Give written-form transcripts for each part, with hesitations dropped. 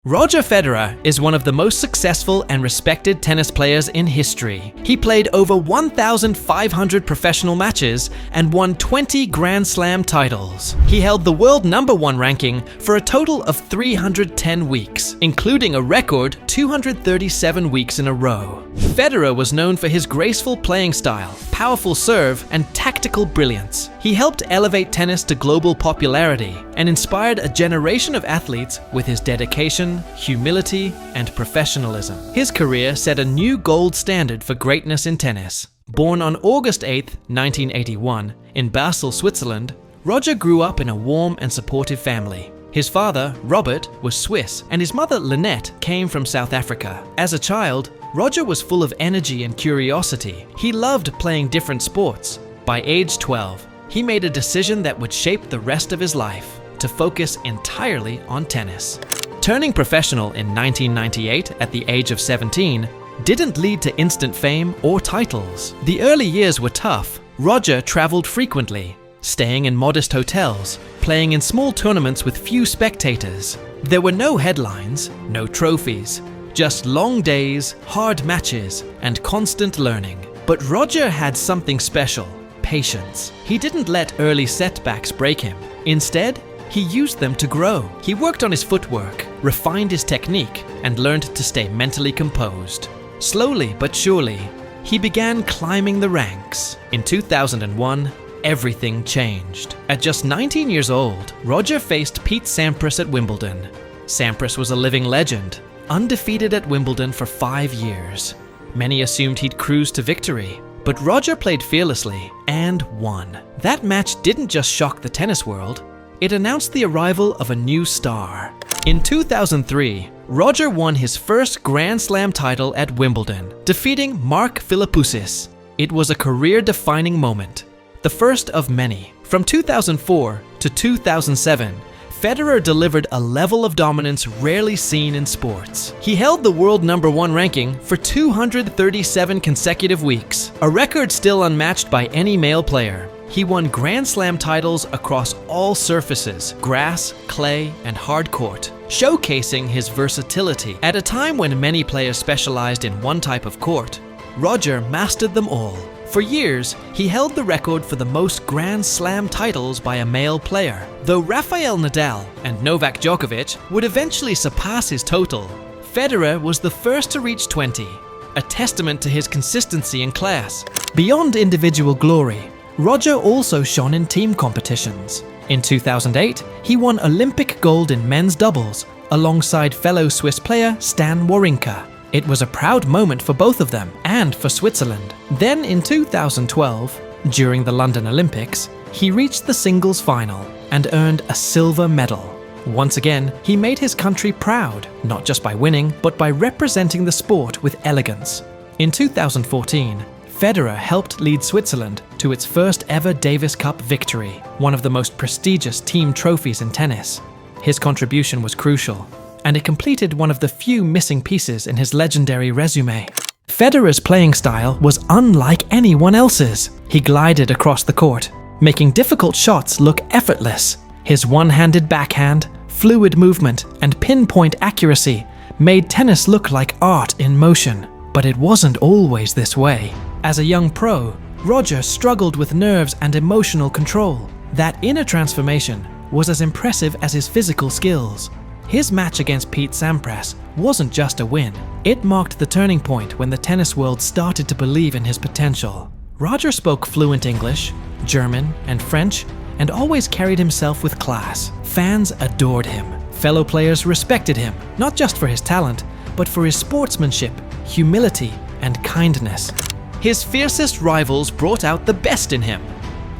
Roger Federer is one of the most successful and respected tennis players in history. He played over 1,500 professional matches and won 20 Grand Slam titles. He held the world #1 ranking for a total of 310 weeks, including a record 237 weeks in a row. Federer was known for his graceful playing style, powerful serve, and tactical brilliance. He helped elevate tennis to global popularity and inspired a generation of athletes with his dedication, humility, and professionalism. His career set a new gold standard for greatness in tennis. Born on August 8, 1981, in Basel, Switzerland, Roger grew up in a warm and supportive family. His father, Robert, was Swiss, and his mother, Lynette, came from South Africa. As a child, Roger was full of energy and curiosity. He loved playing different sports. By age 12, he made a decision that would shape the rest of his life, to focus entirely on tennis. Turning professional in 1998 at the age of 17 didn't lead to instant fame or titles. The early years were tough. Roger traveled frequently, staying in modest hotels, playing in small tournaments with few spectators. There were no headlines, no trophies, just long days, hard matches, and constant learning. But Roger had something special: patience. He didn't let early setbacks break him. Instead, he used them to grow. He worked on his footwork, refined his technique, and learned to stay mentally composed. Slowly but surely, he began climbing the ranks. In 2001, everything changed. At just 19 years old, Roger faced Pete Sampras at Wimbledon. Sampras was a living legend, undefeated at Wimbledon for 5 years. Many assumed he'd cruise to victory, but Roger played fearlessly and won. That match didn't just shock the tennis world, it announced the arrival of a new star. In 2003, Roger won his first Grand Slam title at Wimbledon, defeating Mark Philippoussis. It was a career-defining moment, the first of many. From 2004 to 2007, Federer delivered a level of dominance rarely seen in sports. He held the world #1 ranking for 237 consecutive weeks, a record still unmatched by any male player. He won Grand Slam titles across all surfaces: grass, clay, and hard court, showcasing his versatility. At a time when many players specialized in one type of court, Roger mastered them all. For years, he held the record for the most Grand Slam titles by a male player. Though Rafael Nadal and Novak Djokovic would eventually surpass his total, Federer was the first to reach 20, a testament to his consistency and class. Beyond individual glory, Roger also shone in team competitions. In 2008, he won Olympic gold in men's doubles alongside fellow Swiss player Stan Wawrinka. It was a proud moment for both of them and for Switzerland. Then in 2012, during the London Olympics, he reached the singles final and earned a silver medal. Once again, he made his country proud, not just by winning, but by representing the sport with elegance. In 2014, Federer helped lead Switzerland to its first ever Davis Cup victory, one of the most prestigious team trophies in tennis. His contribution was crucial, and it completed one of the few missing pieces in his legendary resume. Federer's playing style was unlike anyone else's. He glided across the court, making difficult shots look effortless. His one-handed backhand, fluid movement, and pinpoint accuracy made tennis look like art in motion. But it wasn't always this way. As a young pro, Roger struggled with nerves and emotional control. That inner transformation was as impressive as his physical skills. His match against Pete Sampras wasn't just a win. It marked the turning point when the tennis world started to believe in his potential. Roger spoke fluent English, German, and French, and always carried himself with class. Fans adored him. Fellow players respected him, not just for his talent, but for his sportsmanship, humility, and kindness. His fiercest rivals brought out the best in him,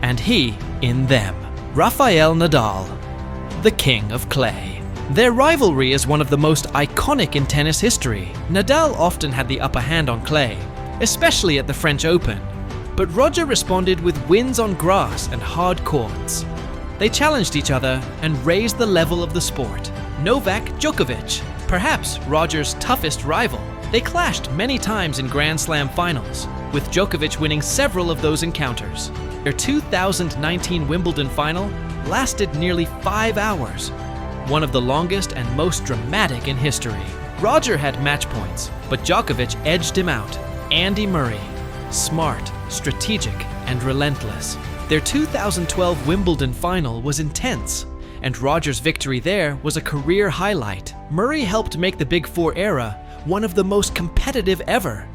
and he in them. Rafael Nadal, the king of clay. Their rivalry is one of the most iconic in tennis history. Nadal often had the upper hand on clay, especially at the French Open, but Roger responded with wins on grass and hard courts. They challenged each other and raised the level of the sport. Novak Djokovic, perhaps Roger's toughest rival. They clashed many times in Grand Slam finals, with Djokovic winning several of those encounters. Their 2019 Wimbledon final lasted nearly 5 hours. one of the longest and most dramatic in history. Roger had match points, but Djokovic edged him out. Andy Murray, smart, strategic, and relentless. Their 2012 Wimbledon final was intense, and Roger's victory there was a career highlight. Murray helped make the Big Four era one of the most competitive ever.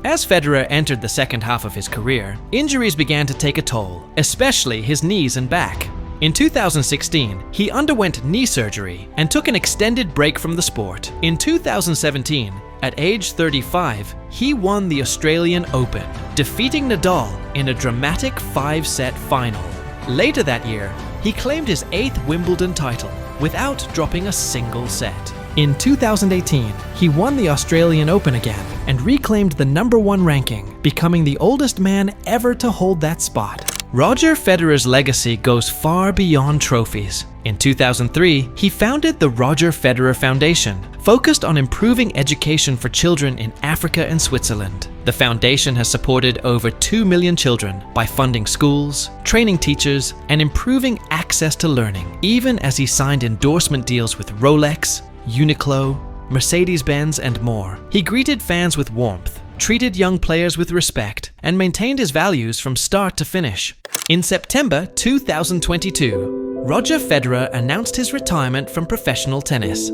As Federer entered the second half of his career, injuries began to take a toll, especially his knees and back. In 2016, he underwent knee surgery and took an extended break from the sport. In 2017, at age 35, he won the Australian Open, defeating Nadal in a dramatic 5-set final. Later that year, he claimed his 8th Wimbledon title without dropping a single set. In 2018, he won the Australian Open again and reclaimed the #1 ranking, becoming the oldest man ever to hold that spot. Roger Federer's legacy goes far beyond trophies. In 2003, he founded the Roger Federer Foundation, focused on improving education for children in Africa and Switzerland. The foundation has supported over 2 million children by funding schools, training teachers, and improving access to learning, even as he signed endorsement deals with Rolex, Uniqlo, Mercedes-Benz, and more. He greeted fans with warmth, treated young players with respect, and maintained his values from start to finish. In September 2022, Roger Federer announced his retirement from professional tennis.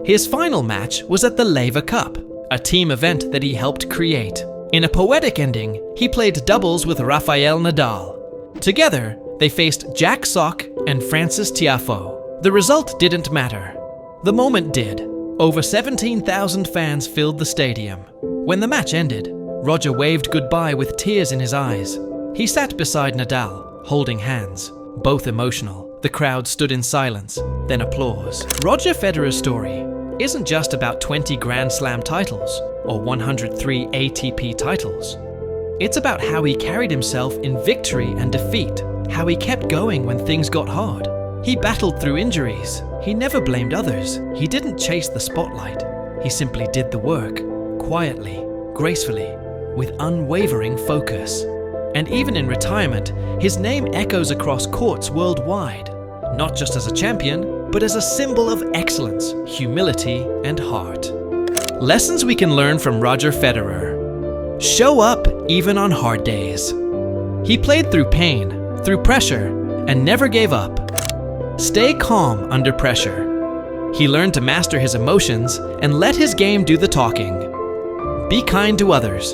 His final match was at the Laver Cup, a team event that he helped create. In a poetic ending, he played doubles with Rafael Nadal. Together, they faced Jack Sock and Francis Tiafoe. The result didn't matter. The moment did. Over 17,000 fans filled the stadium. When the match ended, Roger waved goodbye with tears in his eyes. He sat beside Nadal, holding hands, both emotional. The crowd stood in silence, then applause. Roger Federer's story isn't just about 20 Grand Slam titles or 103 ATP titles. It's about how he carried himself in victory and defeat, how he kept going when things got hard. He battled through injuries. He never blamed others. He didn't chase the spotlight. He simply did the work, quietly, gracefully, with unwavering focus. And even in retirement, his name echoes across courts worldwide, not just as a champion, but as a symbol of excellence, humility, and heart. Lessons we can learn from Roger Federer. Show up even on hard days. He played through pain, through pressure, and never gave up. Stay calm under pressure. He learned to master his emotions and let his game do the talking. Be kind to others.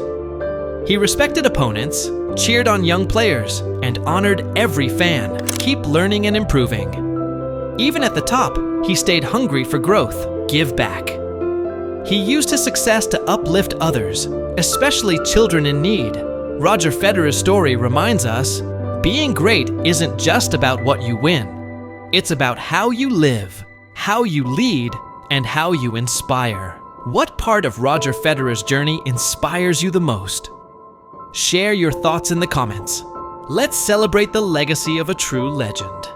He respected opponents, cheered on young players, and honored every fan. Keep learning and improving. Even at the top, he stayed hungry for growth. Give back. He used his success to uplift others, especially children in need. Roger Federer's story reminds us, being great isn't just about what you win. It's about how you live, how you lead, and how you inspire. What part of Roger Federer's journey inspires you the most? Share your thoughts in the comments. Let's celebrate the legacy of a true legend.